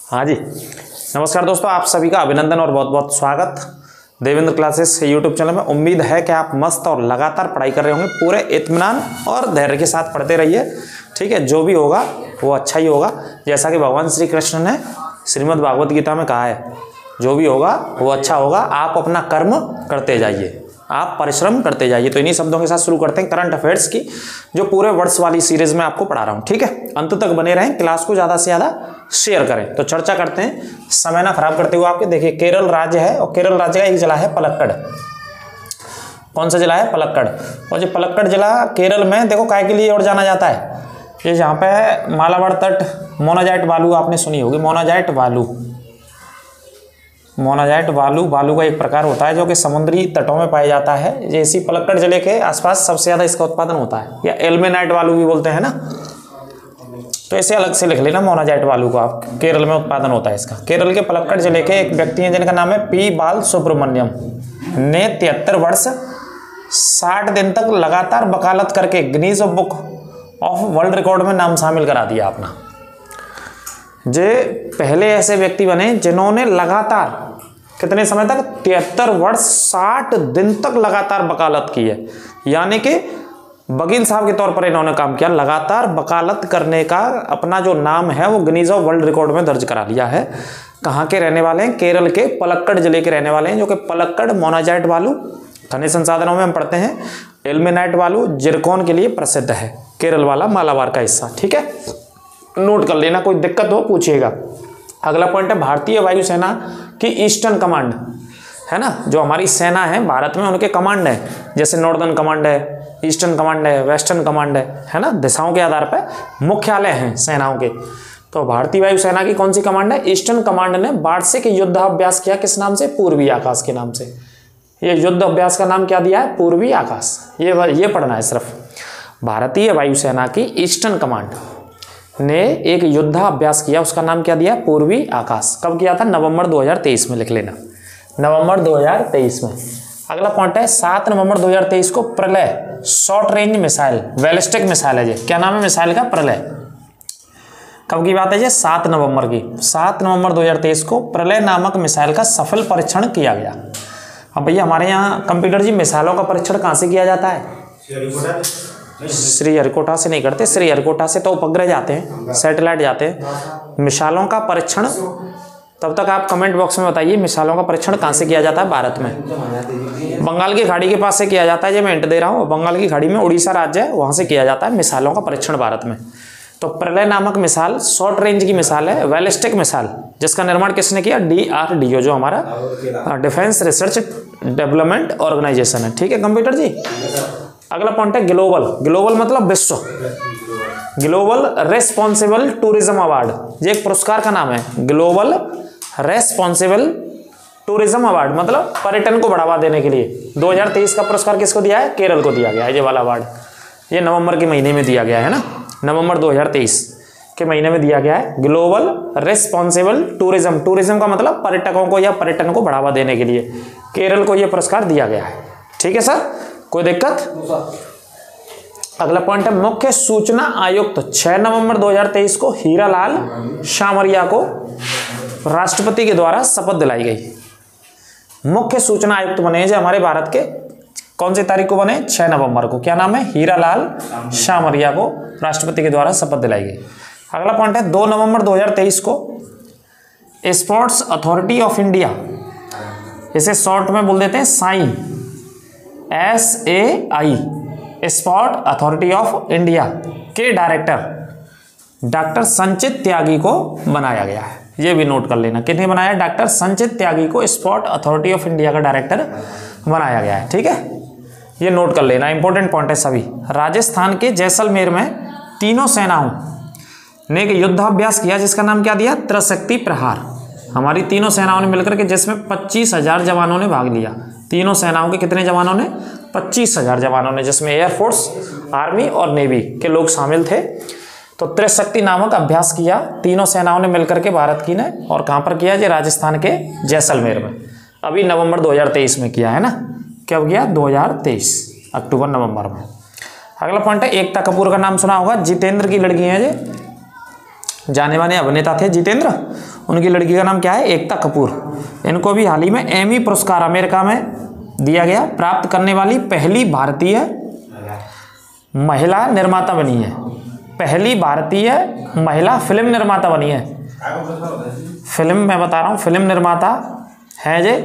हाँ जी, नमस्कार दोस्तों, आप सभी का अभिनंदन और बहुत बहुत स्वागत देवेंद्र क्लासेस यूट्यूब चैनल में। उम्मीद है कि आप मस्त और लगातार पढ़ाई कर रहे होंगे। पूरे इत्मीनान और धैर्य के साथ पढ़ते रहिए, ठीक है। जो भी होगा वो अच्छा ही होगा, जैसा कि भगवान श्री कृष्ण ने श्रीमद् भागवत गीता में कहा है, जो भी होगा वो अच्छा होगा। आप अपना कर्म करते जाइए, आप परिश्रम करते जाइए। तो इन्हीं शब्दों के साथ शुरू करते हैं करंट अफेयर्स की, जो पूरे वर्ष वाली सीरीज में आपको पढ़ा रहा हूँ, ठीक है। अंत तक बने रहें, क्लास को ज़्यादा से ज़्यादा शेयर करें। तो चर्चा करते हैं, समय ना खराब करते हुए। आपके देखिए, केरल राज्य है और केरल राज्य का एक जिला है पलक्कड़। कौन सा जिला है? पलक्कड़। और जो पलक्कड़ जिला केरल में देखो काय के लिए और जाना जाता है, ये जहाँ पे मालाबार तट, मोनाजाइट बालू आपने सुनी होगी। मोनाजाइट बालू, मोनाजाइट बालू का एक प्रकार होता है जो कि समुद्री तटों में पाया जाता है। जैसी पलक्कड़ जिले के आसपास सबसे ज़्यादा इसका उत्पादन होता है, या एल्मेनाइट बालू भी बोलते हैं ना, तो ऐसे अलग से लिख लेना मोनाजाइट बालू को आप। केरल में उत्पादन होता है इसका। केरल के पलक्कड़ जिले के एक व्यक्ति हैं जिनका नाम है पी बाल सुब्रमण्यम, ने 73 वर्ष 60 दिन तक लगातार वकालत करके Guinness book of world record में नाम शामिल करा दिया अपना। जे पहले ऐसे व्यक्ति बने जिन्होंने लगातार कितने समय तक, 73 वर्ष 60 दिन तक लगातार वकालत की है। यानी कि वकील साहब के तौर पर इन्होंने काम किया, लगातार वकालत करने का अपना जो नाम है वो गिनीज ऑफ वर्ल्ड रिकॉर्ड में दर्ज करा लिया है। कहाँ के रहने वाले हैं? केरल के पलक्कड़ जिले के रहने वाले हैं, जो कि पलक्कड़ मोनाजाइट बालू, खनिज संसाधनों में हम पढ़ते हैं एल्मेनाइट बालू, जिरकॉन के लिए प्रसिद्ध है। केरल वाला मालाबार का हिस्सा, ठीक है, नोट कर लेना, कोई दिक्कत हो पूछिएगा। अगला पॉइंट है भारतीय वायुसेना की ईस्टर्न कमांड, है ना। जो हमारी सेना है भारत में, उनके कमांड है, जैसे नॉर्दर्न कमांड है, ईस्टर्न कमांड है, वेस्टर्न कमांड है ना। दिशाओं के आधार पर मुख्यालय हैं सेनाओं के। तो भारतीय वायुसेना की कौन सी कमांड है? ईस्टर्न कमांड ने वार्षिक युद्धाभ्यास किया, किस नाम से? पूर्वी आकाश के नाम से। ये युद्ध अभ्यास का नाम क्या दिया है? पूर्वी आकाश। ये पढ़ना है सिर्फ। भारतीय वायुसेना की ईस्टर्न कमांड ने एक युद्धाभ्यास किया, उसका नाम क्या दिया? पूर्वी आकाश। कब किया था? नवंबर 2023 में, लिख लेना, नवंबर 2023 में। अगला पॉइंट है 7 नवंबर 2023 को प्रलय short range missile, ballistic missile है। क्या नाम है मिसाइल का? प्रलय। कब की बात है ये? 7 नवंबर की। 7 नवंबर 2023 को प्रलय नामक मिसाइल का सफल परीक्षण किया गया। अब भैया हमारे यहाँ कंप्यूटर जी, मिसाइलों का परीक्षण कहाँ से किया जाता है? श्रीहरिकोटा से नहीं करते। श्रीहरिकोटा से तो उपग्रह जाते हैं, सैटेलाइट जाते हैं। मिसाइलों का परीक्षण, तब तक आप कमेंट बॉक्स में बताइए मिसाइलों का परीक्षण कहाँ से किया जाता है भारत में? बंगाल की खाड़ी के पास से किया जाता है, ये मैं हिंट दे रहा हूँ। बंगाल की खाड़ी में उड़ीसा राज्य है, वहाँ से किया जाता है मिसाइलों का परीक्षण भारत में। तो प्रलय नामक मिसाइल शॉर्ट रेंज की मिसाइल है, बैलिस्टिक मिसाइल, जिसका निर्माण किसने किया? DRDO, जो हमारा डिफेंस रिसर्च डेवलपमेंट ऑर्गेनाइजेशन है, ठीक है कंप्यूटर जी। अगला पॉइंट है ग्लोबल। ग्लोबल मतलब विश्व। ग्लोबल रेस्पॉन्सिबल टूरिज्म अवार्ड, ये एक पुरस्कार का नाम है। ग्लोबल रेस्पॉन्सिबल टूरिज्म अवार्ड मतलब पर्यटन को बढ़ावा देने के लिए 2023 का पुरस्कार किसको दिया है? केरल को दिया गया है ये वाला अवार्ड। ये नवंबर के महीने में दिया गया है ना, नवंबर 2023 के महीने में दिया गया है। ग्लोबल रेस्पॉन्सिबल टूरिज्म, टूरिज्म का मतलब पर्यटकों को या पर्यटन को बढ़ावा देने के लिए केरल को यह पुरस्कार दिया गया है, ठीक है सर, कोई दिक्कत? अगला पॉइंट है मुख्य सूचना आयुक्त। 6 नवंबर 2023 को हीरालाल शामरिया को राष्ट्रपति के द्वारा शपथ दिलाई गई। मुख्य सूचना आयुक्त बने जो हमारे भारत के, कौन सी तारीख को बने? 6 नवंबर को। क्या नाम है? हीरालाल शामरिया को राष्ट्रपति के द्वारा शपथ दिलाई गई। अगला पॉइंट है 2 नवंबर 2023 को स्पोर्ट्स अथॉरिटी ऑफ इंडिया, इसे शॉर्ट में बोल देते हैं Sai, SAI, sport authority of India के डायरेक्टर डॉक्टर संचित त्यागी को बनाया गया है। ये भी नोट कर लेना, कितने बनाया? डॉक्टर संचित त्यागी को स्पोर्ट अथॉरिटी ऑफ इंडिया का डायरेक्टर बनाया गया है, ठीक है, ये नोट कर लेना, इंपॉर्टेंट पॉइंट है सभी। राजस्थान के जैसलमेर में तीनों सेनाओं ने एक युद्धाभ्यास किया, जिसका नाम क्या दिया? त्रिशक्ति प्रहार। हमारी तीनों सेनाओं ने मिलकर के, जिसमें 25,000 जवानों ने भाग लिया। तीनों सेनाओं के कितने जवानों ने? 25,000 जवानों ने, जिसमें एयरफोर्स, आर्मी और नेवी के लोग शामिल थे। तो त्रिशक्ति नामक अभ्यास किया तीनों सेनाओं ने मिलकर के भारत की ने। और कहाँ पर किया? ये राजस्थान के जैसलमेर में, अभी नवंबर 2023 में किया है ना। कब किया? 2023 अक्टूबर नवंबर में। अगला पॉइंट है एकता कपूर का नाम सुना होगा, जितेंद्र की लड़की है ये, जाने माने अभिनेता थे जितेंद्र, उनकी लड़की का नाम क्या है, एकता कपूर। इनको भी हाल ही में एमी पुरस्कार अमेरिका में दिया गया, प्राप्त करने वाली पहली भारतीय महिला निर्माता बनी है, पहली भारतीय महिला फिल्म निर्माता बनी है। फिल्म मैं बता रहा हूँ, फिल्म निर्माता हैं जे,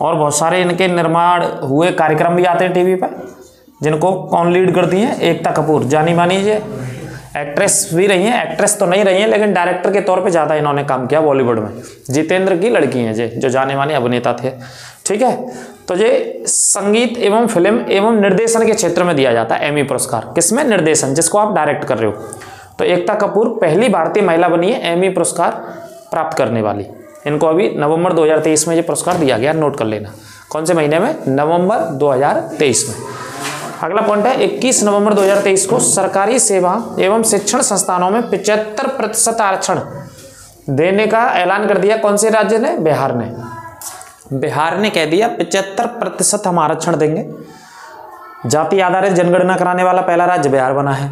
और बहुत सारे इनके निर्माण हुए कार्यक्रम भी आते हैं टीवी पर, जिनको कौन लीड करती हैं, एकता कपूर, जानी मानी जे एक्ट्रेस भी रही हैं, एक्ट्रेस तो नहीं रही हैं लेकिन डायरेक्टर के तौर पे ज़्यादा इन्होंने काम किया बॉलीवुड में। जितेंद्र की लड़की हैं जे, जो जाने माने अभिनेता थे। ठीक है, तो ये संगीत एवं फिल्म एवं निर्देशन के क्षेत्र में दिया जाता है एमी पुरस्कार। किसमें, निर्देशन, जिसको आप डायरेक्ट कर रहे हो। तो एकता कपूर पहली भारतीय महिला बनी है एमी पुरस्कार प्राप्त करने वाली। इनको अभी नवंबर 2023 में ये पुरस्कार दिया गया, नोट कर लेना। कौन से महीने में, नवंबर 2023 में। अगला पॉइंट है 21 नवंबर 2023 को सरकारी सेवा एवं शिक्षण संस्थानों में 75% आरक्षण देने का ऐलान कर दिया। कौन से राज्य ने, बिहार ने। बिहार ने कह दिया 75% हम आरक्षण देंगे। जाति आधारित जनगणना कराने वाला पहला राज्य बिहार बना है।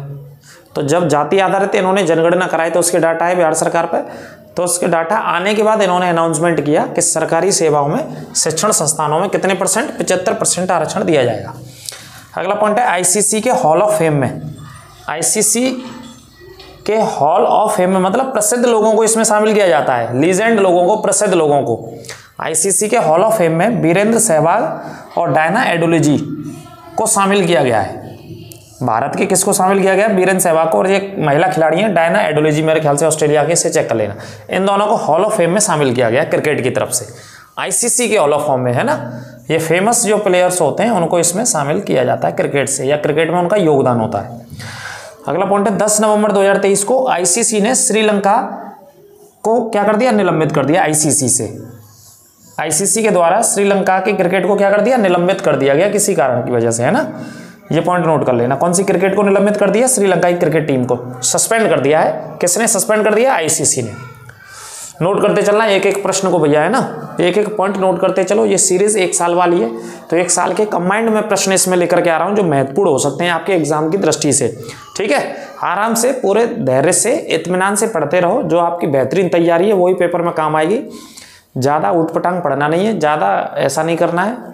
तो जब जाति आधारित इन्होंने जनगणना कराई तो उसके डाटा है बिहार सरकार पर, तो उसके डाटा आने के बाद इन्होंने अनाउंसमेंट किया कि सरकारी सेवाओं में, शिक्षण संस्थानों में कितने परसेंट, 75% आरक्षण दिया जाएगा। अगला पॉइंट है आईसीसी के हॉल ऑफ फेम में। आईसीसी के हॉल ऑफ फेम में मतलब प्रसिद्ध लोगों को इसमें शामिल किया जाता है, लीजेंड लोगों को, प्रसिद्ध लोगों को। आईसीसी के हॉल ऑफ फेम में वीरेंद्र सहवाग और डायना एडोलॉजी को शामिल किया गया है। भारत के किसको शामिल किया गया, वीरेंद्र सहवाग को, और एक महिला खिलाड़ी है डायना एडोलॉजी, मेरे ख्याल से ऑस्ट्रेलिया के, इसे चेक कर लेना। इन दोनों को हॉल ऑफ फेम में शामिल किया गया क्रिकेट की तरफ से, आईसीसी के हॉल ऑफ फेम में, है ना। ये फेमस जो प्लेयर्स होते हैं उनको इसमें शामिल किया जाता है क्रिकेट से, या क्रिकेट में उनका योगदान होता है। अगला पॉइंट है 10 नवंबर 2023 को आईसीसी ने श्रीलंका को क्या कर दिया, निलंबित कर दिया। आईसीसी से, आईसीसी के द्वारा श्रीलंका के क्रिकेट को क्या कर दिया, निलंबित कर दिया गया किसी कारण की वजह से, है ना। ये पॉइंट नोट कर लेना। कौन सी क्रिकेट को निलंबित कर दिया, श्रीलंका की क्रिकेट टीम को सस्पेंड कर दिया है। किसने सस्पेंड कर दिया, आईसीसी ने। नोट करते चलना एक एक प्रश्न को भैया, है ना, एक एक पॉइंट नोट करते चलो। ये सीरीज 1 साल वाली है, तो 1 साल के कंबाइंड में प्रश्न इसमें लेकर के आ रहा हूँ जो महत्वपूर्ण हो सकते हैं आपके एग्जाम की दृष्टि से। ठीक है, आराम से, पूरे धैर्य से, इत्मीनान से पढ़ते रहो। जो आपकी बेहतरीन तैयारी है वही पेपर में काम आएगी। ज़्यादा उठपटांग पढ़ना नहीं है, ज़्यादा ऐसा नहीं करना है,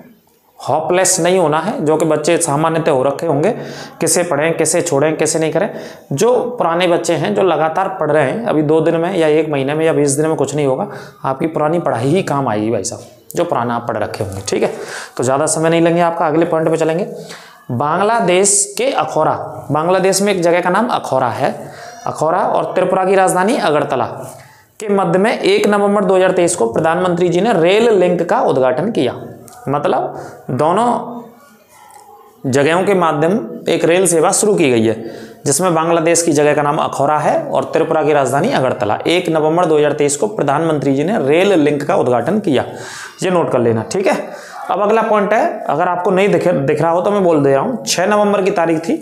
हॉपलेस नहीं होना है, जो कि बच्चे सामान्यतः हो रखे होंगे, किसे पढ़ें, किसे छोड़ें, कैसे नहीं करें। जो पुराने बच्चे हैं जो लगातार पढ़ रहे हैं, अभी 2 दिन में या 1 महीने में या 20 दिन में कुछ नहीं होगा, आपकी पुरानी पढ़ाई ही काम आएगी भाई साहब, जो पुराना आप पढ़ रखे होंगे। ठीक है, तो ज़्यादा समय नहीं लेंगे आपका, अगले पॉइंट पर चलेंगे। बांग्लादेश के अखौरा, बांग्लादेश में एक जगह का नाम अखौरा है। अखौरा और त्रिपुरा की राजधानी अगरतला के मध्य में 1 नवंबर 2023 को प्रधानमंत्री जी ने रेल लिंक का उद्घाटन किया। मतलब दोनों जगहों के माध्यम एक रेल सेवा शुरू की गई है, जिसमें बांग्लादेश की जगह का नाम अखौरा है और त्रिपुरा की राजधानी अगरतला। 1 नवंबर 2023 को प्रधानमंत्री जी ने रेल लिंक का उद्घाटन किया, ये नोट कर लेना। ठीक है, अब अगला पॉइंट है, अगर आपको नहीं दिख रहा हो तो मैं बोल दे रहा हूँ। 6 नवंबर की तारीख थी,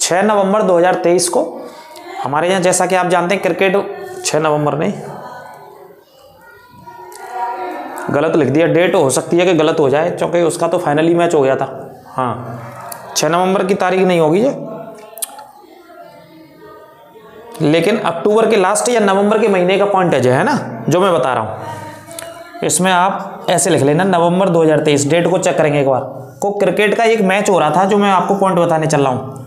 6 नवंबर 2023 को हमारे यहाँ, जैसा कि आप जानते हैं, क्रिकेट 6 नवंबर नहीं, गलत लिख दिया, डेट हो सकती है कि गलत हो जाए, क्योंकि उसका तो फाइनली मैच हो गया था। हाँ, 6 नवंबर की तारीख नहीं होगी ये, लेकिन अक्टूबर के लास्ट या नवंबर के महीने का पॉइंट है जो, है ना, जो मैं बता रहा हूँ। इसमें आप ऐसे लिख लेना, नवंबर 2023, डेट को चेक करेंगे एक बार। को क्रिकेट का एक मैच हो रहा था, जो मैं आपको पॉइंट बताने चल रहा हूँ।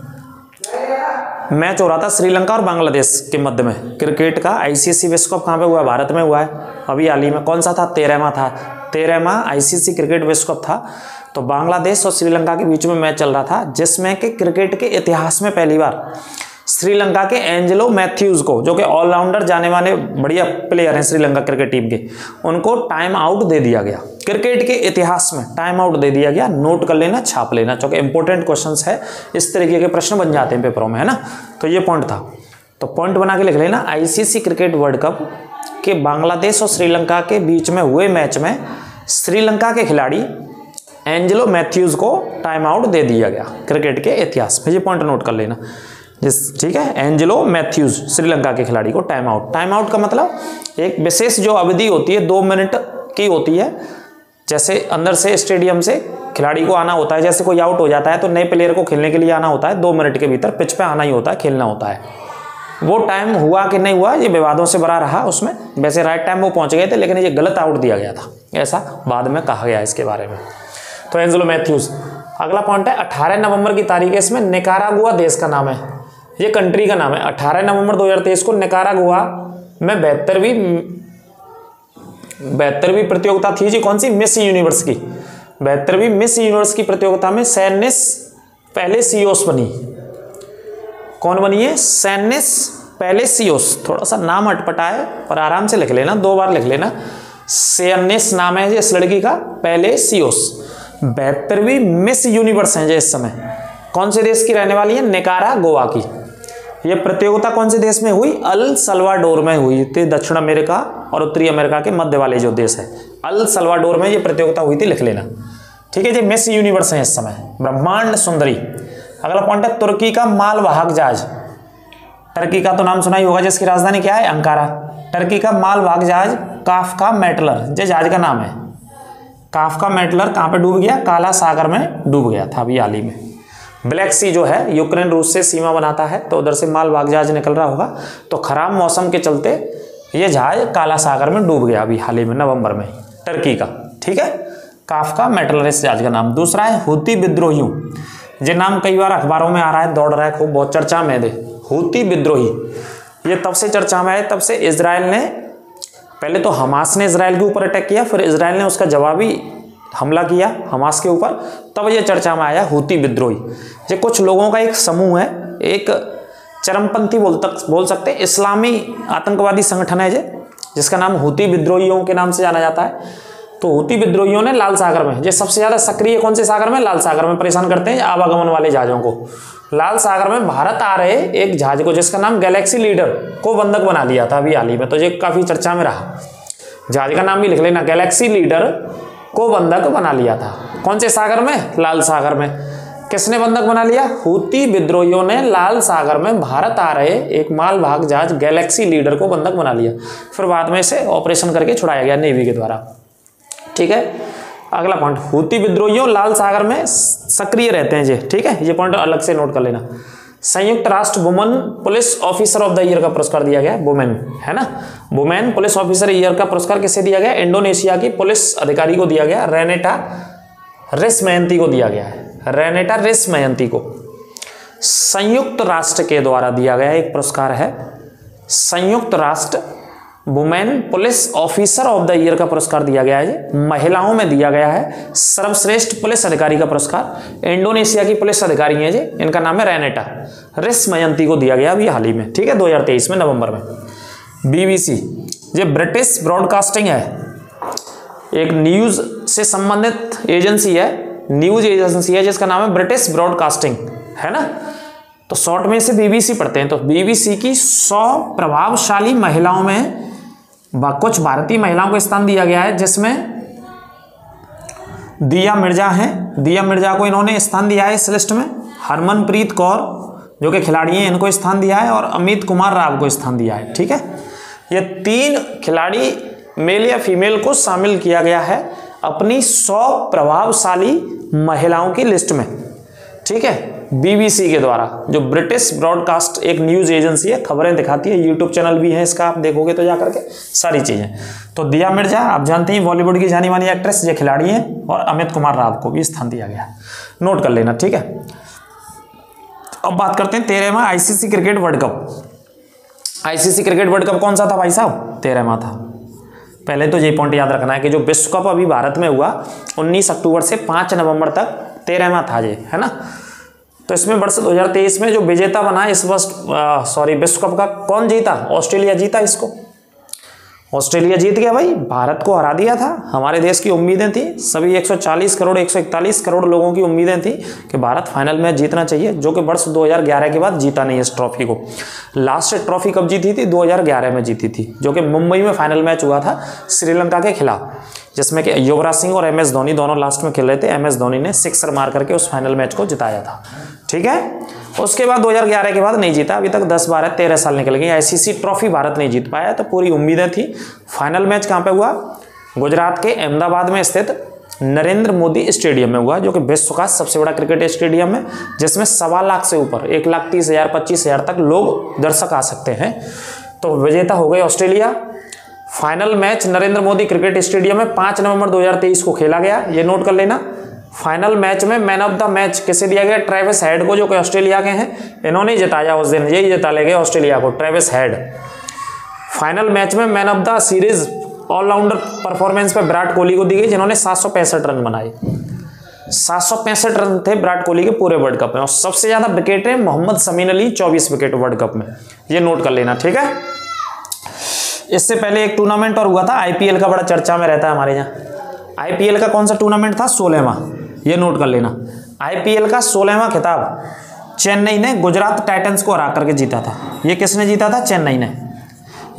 मैच हो रहा था श्रीलंका और बांग्लादेश के मध्य में क्रिकेट का। आईसीसी विश्व कप कहाँ पे हुआ है, भारत में हुआ है अभी हाल ही में। कौन सा था, 13वां था, 13वां आईसीसी क्रिकेट विश्व कप था। तो बांग्लादेश और श्रीलंका के बीच में मैच चल रहा था, जिसमें कि क्रिकेट के इतिहास में पहली बार श्रीलंका के एंजेलो मैथ्यूज को, जो कि ऑलराउंडर जाने माने बढ़िया प्लेयर हैं श्रीलंका क्रिकेट टीम के, उनको टाइम आउट दे दिया गया। क्रिकेट के इतिहास में टाइम आउट दे दिया गया। नोट कर लेना, छाप लेना, क्योंकि इंपॉर्टेंट क्वेश्चंस है, इस तरीके के प्रश्न बन जाते हैं पेपरों में, है ना। तो ये पॉइंट था, तो पॉइंट बना के लिख लेना। आईसीसी क्रिकेट वर्ल्ड कप के बांग्लादेश और श्रीलंका के बीच में हुए मैच में श्रीलंका के खिलाड़ी एंजेलो मैथ्यूज को टाइम आउट दे दिया गया क्रिकेट के इतिहास में। ये पॉइंट नोट कर लेना, ठीक है। एंजेलो मैथ्यूज श्रीलंका के खिलाड़ी को टाइम आउट। टाइम आउट का मतलब एक विशेष जो अवधि होती है 2 मिनट की होती है। जैसे अंदर से स्टेडियम से खिलाड़ी को आना होता है, जैसे कोई आउट हो जाता है तो नए प्लेयर को खेलने के लिए आना होता है, 2 मिनट के भीतर पिच पे आना ही होता है, खेलना होता है। वो टाइम हुआ कि नहीं हुआ ये विवादों से भरा रहा उसमें। वैसे राइट टाइम वो पहुंच गए थे, लेकिन ये गलत आउट दिया गया था, ऐसा बाद में कहा गया इसके बारे में। तो एंजेलो मैथ्यूज। अगला पॉइंट है 18 नवंबर की तारीख है, इसमें निकारागुआ देश का नाम है, ये कंट्री का नाम है। 18 नवंबर 2023 को निकारागुआ में 72वीं प्रतियोगिता थी जी, कौन सी? मिस यूनिवर्स की। 72वीं मिस यूनिवर्स की प्रतियोगिता में सैनिस पैलेसियोस बनी। कौन बनी है? सैनिस पैलेसियोस। थोड़ा सा नाम अटपटा है पर आराम से लिख लेना, 2 बार लिख लेना। सैनिस नाम है इस लड़की का, पैलेसियोस। 72वीं मिस यूनिवर्स है इस समय। कौन से देश की रहने वाली है? निकारागुआ की। ये प्रतियोगिता कौन से देश में हुई? अल सल्वाडोर में हुई थी। दक्षिण अमेरिका और उत्तरी अमेरिका के मध्य वाले जो देश है, अल सल्वाडोर में ये प्रतियोगिता हुई थी, लिख लेना। ठीक है जी, मिस यूनिवर्स है इस समय, ब्रह्मांड सुंदरी। अगला पॉइंट है तुर्की का मालवाहक जहाज। टर्की का तो नाम सुना ही होगा, जिसकी राजधानी क्या है? अंकारा। टर्की का मालवाहक जहाज काफका मेटलर, जो जहाज का नाम है काफका मेटलर, कहाँ पे डूब गया? काला सागर में डूब गया था अभी हाल ही में। ब्लैक सी जो है यूक्रेन रूस से सीमा बनाता है, तो उधर से मालवाहक जहाज निकल रहा होगा, तो खराब मौसम के चलते ये जहाज काला सागर में डूब गया अभी हाल ही में नवंबर में, टर्की का। ठीक है, काफका मेटलर इस जहाज का नाम। दूसरा है हूती विद्रोहियों, ये नाम कई बार अखबारों में आ रहा है, दौड़ रहा है खूब, बहुत चर्चा में है। हूती विद्रोही ये तब से चर्चा में है, तब से इजराइल ने, पहले तो हमास ने इजराइल के ऊपर अटैक किया, फिर इजराइल ने उसका जवाबी हमला किया हमास के ऊपर, तब ये चर्चा में आया हूती विद्रोही। ये कुछ लोगों का एक समूह है, एक चरमपंथी बोल सकते हैं, इस्लामी आतंकवादी संगठन है जिसका नाम हूती विद्रोहियों के नाम से जाना जाता है। तो हूती विद्रोहियों ने लाल सागर में, ये सबसे ज्यादा सक्रिय कौन से सागर में? लाल सागर में परेशान करते हैं आवागमन वाले जहाजों को। लाल सागर में भारत आ रहे एक जहाज को, जिसका नाम गैलेक्सी लीडर, को बंधक बना लिया था अभी हाल ही में, तो ये काफी चर्चा में रहा। जहाज का नाम भी लिख लेना, गैलेक्सी लीडर को बंधक बना लिया था। कौन से सागर में? लाल सागर में। किसने बंधक बना लिया? हूती विद्रोहियों ने लाल सागर में भारत आ रहे एक मालवाहक जहाज गैलेक्सी लीडर को बंधक बना लिया, फिर बाद में इसे ऑपरेशन करके छुड़ाया गया नेवी के द्वारा। ठीक है, अगला पॉइंट, हूती विद्रोहियों लाल सागर में सक्रिय रहते हैं जी। ठीक है, ये पॉइंट अलग से नोट कर लेना। संयुक्त राष्ट्र women police officer of the year का पुरस्कार दिया गया, वुमेन है ना, वुमेन पुलिस ऑफिसर ईयर का पुरस्कार किसे दिया गया? इंडोनेशिया की पुलिस अधिकारी को दिया गया, रेनेटा रिस्मयंती को दिया गया है, रेनेटा रिस्मयंती को। संयुक्त राष्ट्र के द्वारा दिया गया एक पुरस्कार है, संयुक्त राष्ट्र women police officer of the year का पुरस्कार दिया गया है, महिलाओं में दिया गया है। सर्वश्रेष्ठ पुलिस अधिकारी का पुरस्कार इंडोनेशिया की पुलिस अधिकारी हैं जी, इनका नाम है रेनेटा रिस्मयंती को दिया गया अभी हाल ही में। ठीक है, 2023 में नवंबर में। बीबीसी ये ब्रिटिश ब्रॉडकास्टिंग है, एक न्यूज से संबंधित एजेंसी है, न्यूज एजेंसी है जिसका नाम है ब्रिटिश ब्रॉडकास्टिंग, है ना। तो शॉर्ट में से बीबीसी पढ़ते हैं। तो बीबीसी की 100 प्रभावशाली महिलाओं में कुछ भारतीय महिलाओं को स्थान दिया गया है, जिसमें दिया मिर्जा हैं, दिया मिर्जा को इन्होंने स्थान दिया है इस लिस्ट में। हरमनप्रीत कौर जो कि खिलाड़ी हैं, इनको स्थान दिया है, और अमित कुमार राव को स्थान दिया है। ठीक है, ये 3 खिलाड़ी मेल या फीमेल को शामिल किया गया है अपनी 100 प्रभावशाली महिलाओं की लिस्ट में। ठीक है, बीबीसी के द्वारा, जो ब्रिटिश ब्रॉडकास्ट एक न्यूज एजेंसी है, खबरें दिखाती है, यूट्यूब चैनल भी है इसका, आप देखोगे तो जाकर के सारी चीजें। तो दिया मिर्जा आप जानते हैं बॉलीवुड की जानी मानी एक्ट्रेस, ये खिलाड़ी हैं, और अमित कुमार राव को भी स्थान दिया गया है, नोट कर लेना। ठीक है, अब बात करते हैं 13वां ICC cricket world cup. ICC cricket world cup कौन सा था भाई साहब? 13वां था। पहले तो ये पॉइंट याद रखना है कि जो विश्व कप अभी भारत में हुआ 19 अक्टूबर से 5 नवंबर तक, 13वां था ये, है ना। तो इसमें वर्ष 2023 में जो विजेता बना इस वर्ष विश्व कप का, कौन जीता? ऑस्ट्रेलिया जीता इसको। ऑस्ट्रेलिया जीत गया भाई, भारत को हरा दिया था। हमारे देश की उम्मीदें थी, सभी 140 करोड़ 141 करोड़ लोगों की उम्मीदें थी कि भारत फाइनल मैच जीतना चाहिए, जो कि वर्ष 2011 के बाद जीता नहीं इस ट्रॉफी को। लास्ट ट्रॉफी कब जीती थी? 2011 में जीती थी, जो कि मुंबई में फाइनल मैच हुआ था श्रीलंका के खिलाफ, जिसमें कि युवराज सिंह और MS धोनी दोनों लास्ट में खेल रहे थे। MS धोनी ने 6 मार करके उस फाइनल मैच को जिताया था। ठीक है, उसके बाद 2011 के बाद नहीं जीता, अभी तक 10, 12, 13 साल निकल गए, आईसीसी ट्रॉफी भारत नहीं जीत पाया। तो पूरी उम्मीदें थी। फाइनल मैच कहाँ पे हुआ? गुजरात के अहमदाबाद में स्थित नरेंद्र मोदी स्टेडियम में हुआ, जो कि विश्व का सबसे बड़ा क्रिकेट स्टेडियम है, जिसमें 1.25 लाख से ऊपर 1,30,000 25,000 तक लोग दर्शक आ सकते हैं। तो विजेता हो गए Australia. Final match Narendra Modi cricket stadium में 5 नवंबर 2023 को खेला गया, ये नोट कर लेना। फाइनल मैच में मैन ऑफ द मैच किसे दिया गया? ट्रेविस हेड को, जो कि ऑस्ट्रेलिया के हैं। इन्होंने ही जिताया उस दिन, यही जिता ले गए ऑस्ट्रेलिया को, ट्रेविस हेड। फाइनल मैच में man of the series allrounder performance पे विराट कोहली को दी गई, जिन्होंने 765 रन बनाए। 765 रन थे विराट कोहली के पूरे वर्ल्ड कप में। और सबसे ज्यादा विकेट है Mohammed Shami Ali, 24 wicket world cup में, ये नोट कर लेना, ठीक है। इससे पहले एक टूर्नामेंट और हुआ था, आईपीएल का बड़ा चर्चा में रहता है हमारे यहाँ। आईपीएल का कौन सा टूर्नामेंट था? 16वां, ये नोट कर लेना। आईपीएल का 16वां खिताब चेन्नई ने गुजरात टाइटंस को हरा करके जीता था। ये किसने जीता था? चेन्नई ने।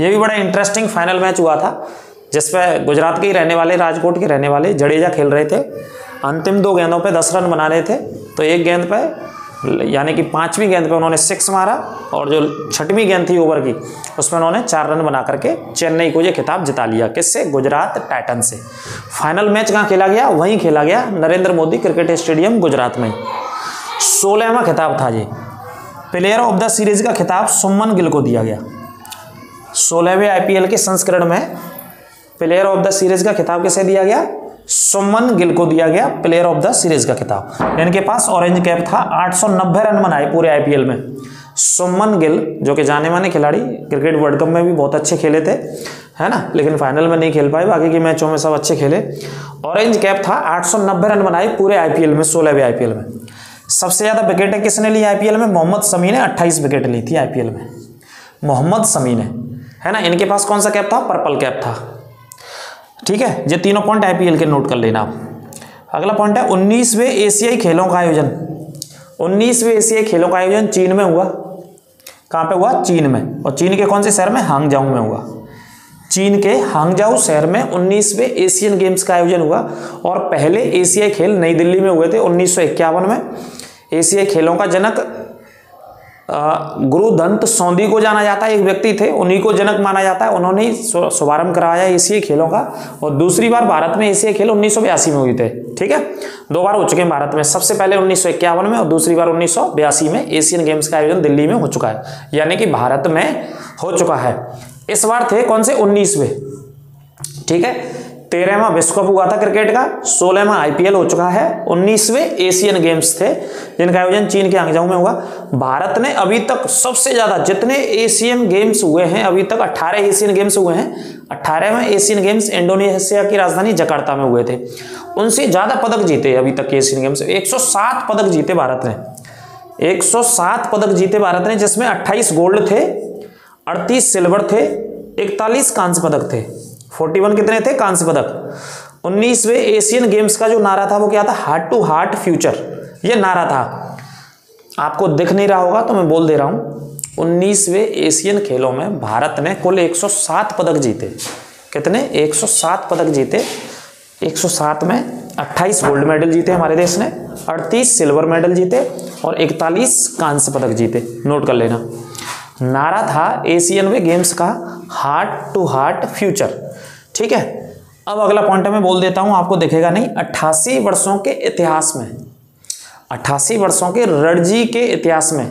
ये भी बड़ा इंटरेस्टिंग फाइनल मैच हुआ था, जिसपे गुजरात के ही रहने वाले, राजकोट के रहने वाले जडेजा खेल रहे थे। अंतिम 2 गेंदों पे 10 रन बना रहे थे, तो एक गेंद पे, यानी कि 5वीं गेंद पे उन्होंने 6 मारा, और जो 6वीं गेंद थी ओवर की, उसमें उन्होंने 4 रन बना करके चेन्नई को ये खिताब जिता लिया। किससे? गुजरात टाइटन से। फाइनल मैच कहाँ खेला गया? वहीं खेला गया, नरेंद्र मोदी क्रिकेट स्टेडियम गुजरात में। 16वां खिताब था ये। प्लेयर ऑफ द सीरीज का खिताब सुमन गिल को दिया गया। 16वें आईपीएल के संस्करण में प्लेयर ऑफ द सीरीज का खिताब किसे दिया गया? सुमन गिल को दिया गया प्लेयर ऑफ द सीरीज का खिताब। इनके पास ऑरेंज कैप था, 890 रन बनाए पूरे आईपीएल में। सुमन गिल, जो कि जाने माने खिलाड़ी, क्रिकेट वर्ल्ड कप में भी बहुत अच्छे खेले थे, है ना, लेकिन फाइनल में नहीं खेल पाए, बाकी के मैचों में सब अच्छे खेले। ऑरेंज कैप था, 890 रन बनाए पूरे आईपीएल में, 16वें आईपीएल में। सबसे ज्यादा विकेटें किसने ली आईपीएल में? मोहम्मद शमी ने 28 विकेट ली थी आईपीएल में, मोहम्मद शमी ने, है ना। इनके पास कौन सा कैप था? पर्पल कैप था, ठीक है। ये तीनों पॉइंट आईपीएल के नोट कर लेना आप। अगला पॉइंट है 19वें एशियाई खेलों का आयोजन। 19वें एशियाई खेलों का आयोजन चीन में हुआ। कहाँ पे हुआ? चीन में। और चीन के कौन से शहर में? हांगजाऊ में हुआ। चीन के हांगजाऊ शहर में 19वें एशियन गेम्स का आयोजन हुआ। और पहले एशियाई खेल नई दिल्ली में हुए थे 1951 में। एशियाई खेलों का जनक गुरुदत्त सौंदी को जाना जाता है, एक व्यक्ति थे, उन्हीं को जनक माना जाता है। उन्होंने ही शुभारंभ कराया एशियाई खेलों का। और दूसरी बार भारत में एशियाई खेल 1982 में हुए थे, ठीक है। 2 बार हो चुके हैं भारत में, सबसे पहले 1951 में और दूसरी बार 1982 में एशियन गेम्स का आयोजन दिल्ली में हो चुका है, यानी कि भारत में हो चुका है। इस बार थे कौन से? 19वें, ठीक है। 13वां विश्व कप हुआ था क्रिकेट का, 16वां आईपीएल हो चुका है, 19वें एशियन गेम्स थे जिनका आयोजन चीन के हांगजाऊ में हुआ। भारत ने अभी तक सबसे ज्यादा जितने एशियन गेम्स हुए हैं, अभी तक 18 एशियन गेम्स हुए हैं। 18वें एशियन गेम्स इंडोनेशिया की राजधानी जकार्ता में हुए थे। उनसे ज्यादा पदक जीते अभी तक के एशियन गेम्स, 107 पदक जीते भारत ने। 107 पदक जीते भारत ने, जिसमें 28 गोल्ड थे, 38 सिल्वर थे, 41 कांस्य पदक थे। 41 कितने थे? कांस्य पदक। 19वें एशियन गेम्स का जो नारा था वो क्या था? हार्ट टू हार्ट फ्यूचर, ये नारा था। आपको दिख नहीं रहा होगा तो मैं बोल दे रहा हूं। 19वें एशियन खेलों में भारत ने कुल 107 पदक जीते। कितने? 107 पदक जीते। 107 में 28 गोल्ड मेडल जीते हमारे देश ने, 38 सिल्वर मेडल जीते और 41 कांस्य पदक जीते। नोट कर लेना। नारा था एशियन गेम्स का हार्ट टू हार्ट फ्यूचर, ठीक है। अब अगला पॉइंट मैं बोल देता हूं, आपको दिखेगा नहीं। 88 वर्षों के इतिहास में, 88 वर्षों के रणजी के इतिहास में,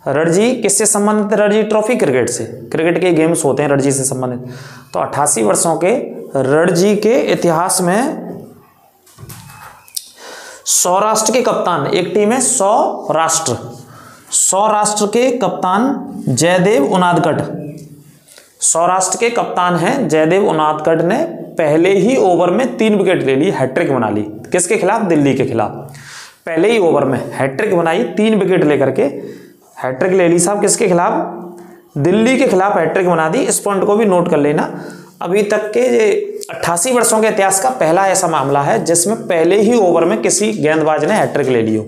रणजी किससे संबंधित? रणजी ट्रॉफी क्रिकेट से, क्रिकेट के गेम्स होते हैं रणजी से संबंधित। तो 88 वर्षों के रणजी के इतिहास में सौराष्ट्र के कप्तान, एक टीम है सौराष्ट्र, सौराष्ट्र के कप्तान जयदेव उनादकट, सौराष्ट्र के कप्तान हैं जयदेव उनादकट ने पहले ही ओवर में 3 विकेट ले ली, हैट्रिक बना ली। किसके खिलाफ? दिल्ली के खिलाफ। पहले ही ओवर में हैट्रिक बनाई, 3 विकेट लेकर के हैट्रिक ले ली साहब। किसके खिलाफ? दिल्ली के खिलाफ हैट्रिक बना दी। इस पॉइंट को भी नोट कर लेना। अभी तक के 88 वर्षों के इतिहास का पहला ऐसा मामला है जिसमें पहले ही ओवर में किसी गेंदबाज ने हैट्रिक ले ली हो।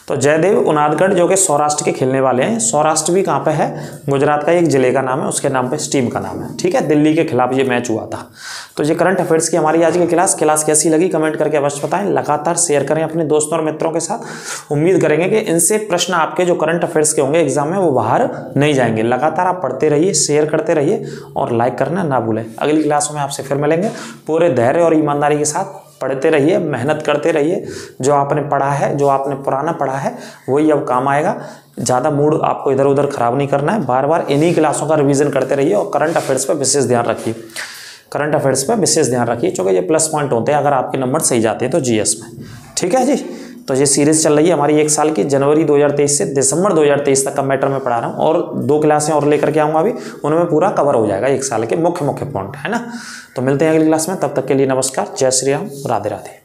तो जयदेव उनादकट जो कि सौराष्ट्र के खेलने वाले हैं। सौराष्ट्र भी कहाँ पे है? गुजरात का एक जिले का नाम है, उसके नाम पे इस टीम का नाम है, ठीक है। दिल्ली के खिलाफ ये मैच हुआ था। तो ये करंट अफेयर्स की हमारी आज की क्लास कैसी लगी कमेंट करके अवश्य बताएं। लगातार शेयर करें अपने दोस्तों और मित्रों के साथ। उम्मीद करेंगे कि इनसे प्रश्न आपके जो करंट अफेयर्स के होंगे एग्जाम में वो बाहर नहीं जाएंगे। लगातार आप पढ़ते रहिए, शेयर करते रहिए और लाइक करना ना भूलें। अगली क्लास में आपसे फिर मिलेंगे। पूरे धैर्य और ईमानदारी के साथ पढ़ते रहिए, मेहनत करते रहिए। जो आपने पढ़ा है, जो आपने पुराना पढ़ा है, वही अब काम आएगा। ज़्यादा मूड आपको इधर उधर ख़राब नहीं करना है। बार बार इन्हीं क्लासों का रिवीजन करते रहिए और करंट अफेयर्स पर विशेष ध्यान रखिए। करंट अफेयर्स पर विशेष ध्यान रखिए, क्योंकि ये प्लस पॉइंट होते हैं अगर आपके नंबर सही जाते हैं तो जीएस में। ठीक है जी। तो ये सीरीज़ चल रही है हमारी 1 साल की, जनवरी 2023 से दिसंबर 2023 तक का मैटर में पढ़ा रहा हूँ, और 2 क्लासें और लेकर के आऊँगा अभी, उनमें पूरा कवर हो जाएगा 1 साल के मुख्य मुख्य पॉइंट, है ना। तो मिलते हैं अगली क्लास में, तब तक के लिए नमस्कार, जय श्री राम, राधे राधे।